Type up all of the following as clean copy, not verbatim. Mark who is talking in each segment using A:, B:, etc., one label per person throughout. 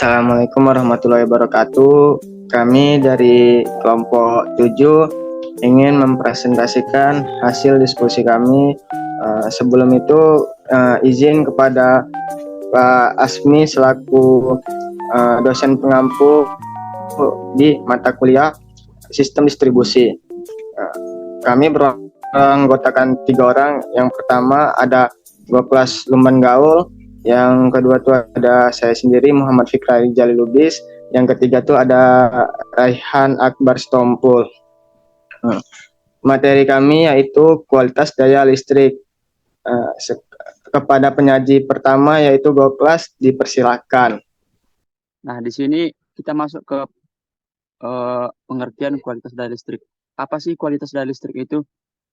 A: Assalamualaikum warahmatullahi wabarakatuh. Kami dari kelompok 7 ingin mempresentasikan hasil diskusi kami. Sebelum itu izin kepada Pak Asmi selaku dosen pengampu di mata kuliah sistem distribusi. Kami beranggotakan 3 orang. Yang pertama ada Goplas Lumban Gaul, yang kedua tuh ada saya sendiri Muhammad Fikri Jalilubis, yang ketiga tuh ada Raihan Akbar Stompul. Materi kami yaitu kualitas daya listrik. Kepada penyaji pertama yaitu Goplas, dipersilakan.
B: Nah, di sini kita masuk ke pengertian kualitas daya listrik. Apa sih kualitas daya listrik itu?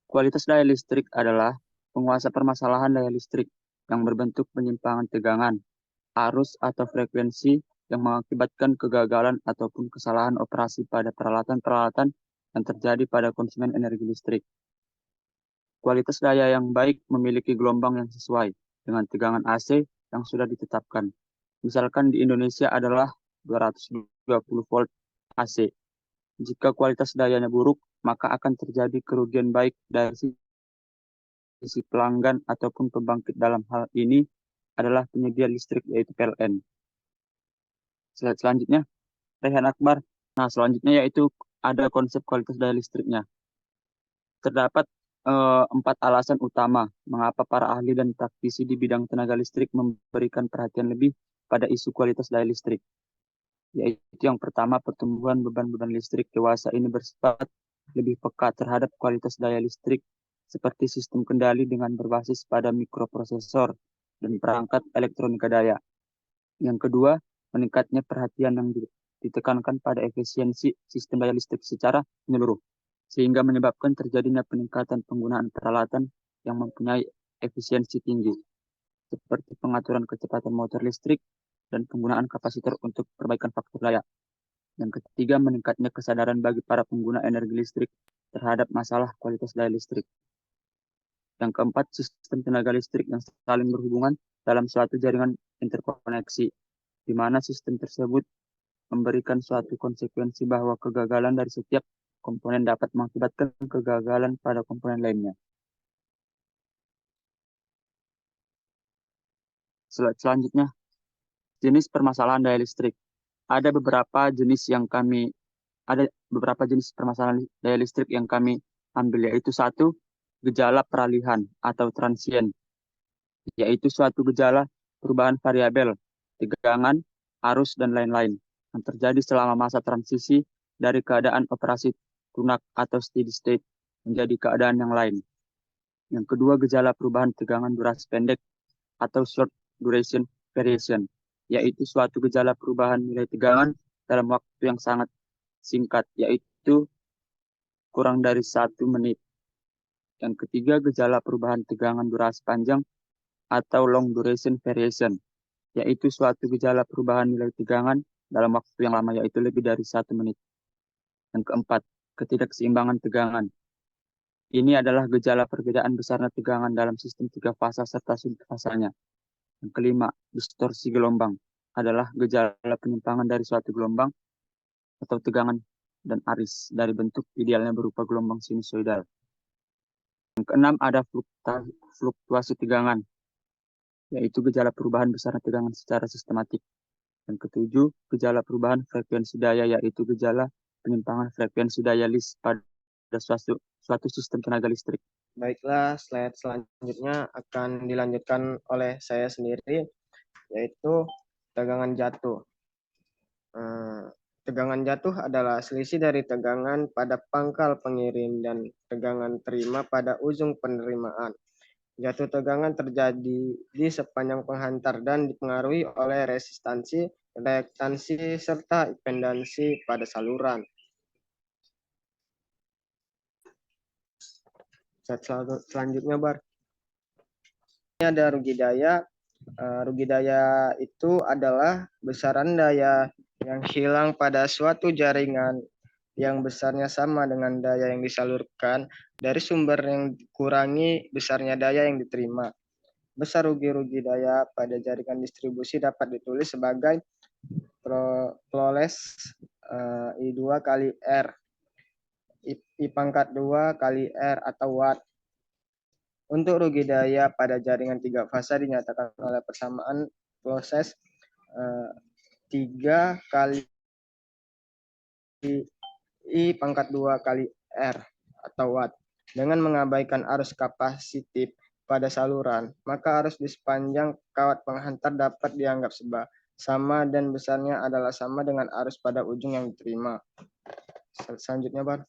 B: Kualitas daya listrik adalah penguasa permasalahan daya listrik yang berbentuk penyimpangan tegangan, arus atau frekuensi yang mengakibatkan kegagalan ataupun kesalahan operasi pada peralatan-peralatan yang terjadi pada konsumen energi listrik. Kualitas daya yang baik memiliki gelombang yang sesuai dengan tegangan AC yang sudah ditetapkan. Misalkan di Indonesia adalah 220 volt AC. Jika kualitas dayanya buruk, maka akan terjadi kerugian baik dari sisi pelanggan ataupun pembangkit. Dalam hal ini adalah penyedia listrik yaitu PLN. Slide selanjutnya, Rehan Akbar. Nah, selanjutnya yaitu ada konsep kualitas daya listriknya. Terdapat 4 alasan utama mengapa para ahli dan praktisi di bidang tenaga listrik memberikan perhatian lebih pada isu kualitas daya listrik. Yaitu yang pertama, pertumbuhan beban-beban listrik dewasa ini bersifat lebih peka terhadap kualitas daya listrik seperti sistem kendali dengan berbasis pada mikroprosesor dan perangkat elektronika daya. Yang kedua, meningkatnya perhatian yang ditekankan pada efisiensi sistem daya listrik secara menyeluruh, sehingga menyebabkan terjadinya peningkatan penggunaan peralatan yang mempunyai efisiensi tinggi, seperti pengaturan kecepatan motor listrik dan penggunaan kapasitor untuk perbaikan faktor daya. Yang ketiga, meningkatnya kesadaran bagi para pengguna energi listrik terhadap masalah kualitas daya listrik. Yang keempat, sistem tenaga listrik yang saling berhubungan dalam suatu jaringan interkoneksi, di mana sistem tersebut memberikan suatu konsekuensi bahwa kegagalan dari setiap komponen dapat mengakibatkan kegagalan pada komponen lainnya. Selanjutnya, jenis permasalahan daya listrik. Ada beberapa jenis permasalahan daya listrik yang kami ambil, yaitu satu, gejala peralihan atau transient, yaitu suatu gejala perubahan variabel, tegangan, arus, dan lain-lain yang terjadi selama masa transisi dari keadaan operasi tunak atau steady state menjadi keadaan yang lain. Yang kedua, gejala perubahan tegangan durasi pendek atau short duration variation, yaitu suatu gejala perubahan nilai tegangan dalam waktu yang sangat singkat, yaitu kurang dari 1 menit. Yang ketiga, gejala perubahan tegangan durasi panjang atau long duration variation, yaitu suatu gejala perubahan nilai tegangan dalam waktu yang lama, yaitu lebih dari 1 menit. Yang keempat, ketidakseimbangan tegangan. Ini adalah gejala perbedaan besarnya tegangan dalam sistem 3 fasa serta sudut fasanya. Yang kelima, distorsi gelombang adalah gejala penyimpangan dari suatu gelombang atau tegangan dan aris dari bentuk idealnya berupa gelombang sinusoidal. Yang keenam, ada fluktuasi tegangan, yaitu gejala perubahan besarnya tegangan secara sistematik. Yang ketujuh, gejala perubahan frekuensi daya, yaitu gejala penyimpangan frekuensi daya list pada suatu sistem tenaga listrik.
A: Baiklah, slide selanjutnya akan dilanjutkan oleh saya sendiri, yaitu tegangan jatuh. Tegangan jatuh adalah selisih dari tegangan pada pangkal pengirim dan tegangan terima pada ujung penerimaan. Jatuh tegangan terjadi di sepanjang penghantar dan dipengaruhi oleh resistansi, reaktansi, serta impedansi pada saluran. Selanjutnya, Bar. Ini ada rugi daya. Rugi daya itu adalah besaran daya yang hilang pada suatu jaringan yang besarnya sama dengan daya yang disalurkan dari sumber yang dikurangi besarnya daya yang diterima. Besar rugi-rugi daya pada jaringan distribusi dapat ditulis sebagai Kloles I2 kali R, I pangkat 2 kali R atau Watt. Untuk rugi daya pada jaringan 3 fasa dinyatakan oleh persamaan proses 3 kali I pangkat 2 kali R atau Watt. Dengan mengabaikan arus kapasitif pada saluran, maka arus di sepanjang kawat penghantar dapat dianggap sama dan besarnya adalah sama dengan arus pada ujung yang diterima. Selanjutnya, Bar.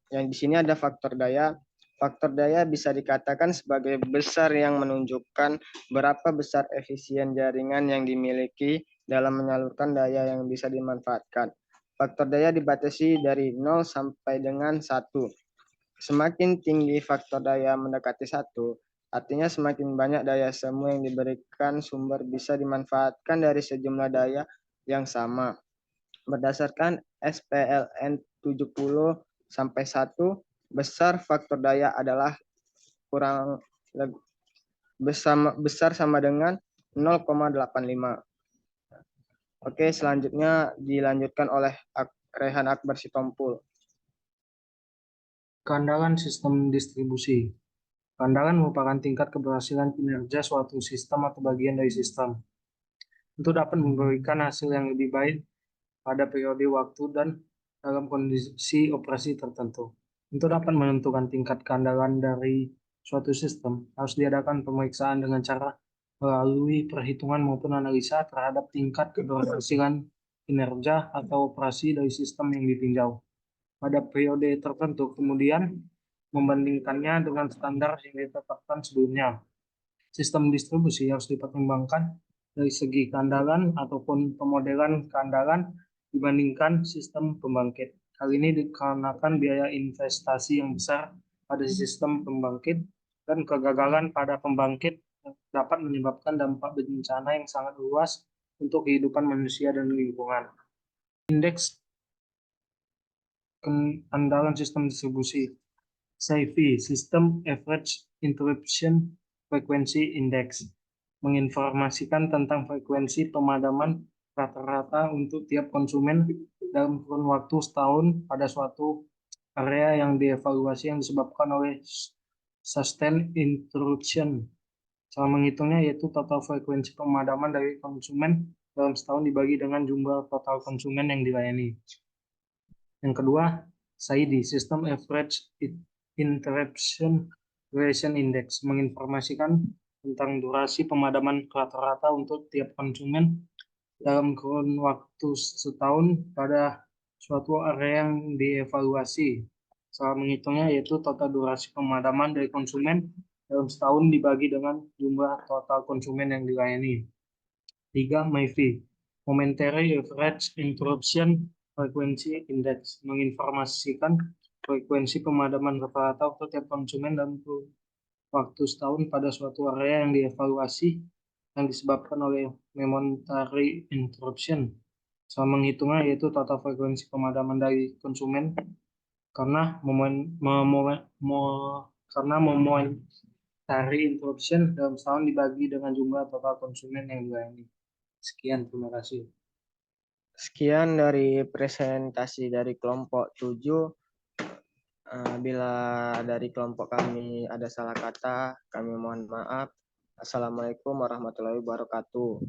A: Yang di sini ada faktor daya. Faktor daya bisa dikatakan sebagai besar yang menunjukkan berapa besar efisien jaringan yang dimiliki dalam menyalurkan daya yang bisa dimanfaatkan. Faktor daya dibatasi dari 0 sampai dengan 1. Semakin tinggi faktor daya mendekati 1, artinya semakin banyak daya semu yang diberikan sumber bisa dimanfaatkan dari sejumlah daya yang sama. Berdasarkan SPLN 70 sampai 1, besar faktor daya adalah besar sama dengan 0,85. Oke, selanjutnya dilanjutkan oleh Rehan Akbar Sitompul.
C: Keandalan sistem distribusi. Keandalan merupakan tingkat keberhasilan kinerja suatu sistem atau bagian dari sistem untuk dapat memberikan hasil yang lebih baik pada periode waktu dan dalam kondisi operasi tertentu. Untuk dapat menentukan tingkat keandalan dari suatu sistem, harus diadakan pemeriksaan dengan cara melalui perhitungan maupun analisa terhadap tingkat keberhasilan kinerja atau operasi dari sistem yang ditinjau pada periode tertentu, kemudian membandingkannya dengan standar yang ditetapkan sebelumnya. Sistem distribusi harus dipertimbangkan dari segi keandalan ataupun pemodelan keandalan dibandingkan sistem pembangkit. Hal ini dikarenakan biaya investasi yang besar pada sistem pembangkit dan kegagalan pada pembangkit dapat menyebabkan dampak bencana yang sangat luas untuk kehidupan manusia dan lingkungan. Indeks keandalan sistem distribusi SAIFI, System Average Interruption Frequency Index, menginformasikan tentang frekuensi pemadaman rata-rata untuk tiap konsumen dalam kurun waktu setahun pada suatu area yang dievaluasi yang disebabkan oleh sustained interruption. Cara menghitungnya yaitu total frekuensi pemadaman dari konsumen dalam setahun dibagi dengan jumlah total konsumen yang dilayani. Yang kedua, SAIDI, System Average Interruption Duration Index, menginformasikan tentang durasi pemadaman rata-rata untuk tiap konsumen dalam kurun waktu setahun pada suatu area yang dievaluasi. Cara menghitungnya yaitu total durasi pemadaman dari konsumen dalam setahun dibagi dengan jumlah total konsumen yang dilayani. 3. MAIFI, Momentary Average Interruption Frequency Index, menginformasikan frekuensi pemadaman rata-rata untuk tiap konsumen dalam waktu setahun pada suatu area yang dievaluasi yang disebabkan oleh momentary interruption. Cara menghitungnya yaitu total frekuensi pemadaman dari konsumen karena momentary interruption dalam setahun dibagi dengan jumlah total konsumen yang dilayani. Sekian, terima kasih.
A: Sekian dari presentasi dari kelompok 7. Bila dari kelompok kami ada salah kata, kami mohon maaf. Assalamualaikum warahmatullahi wabarakatuh.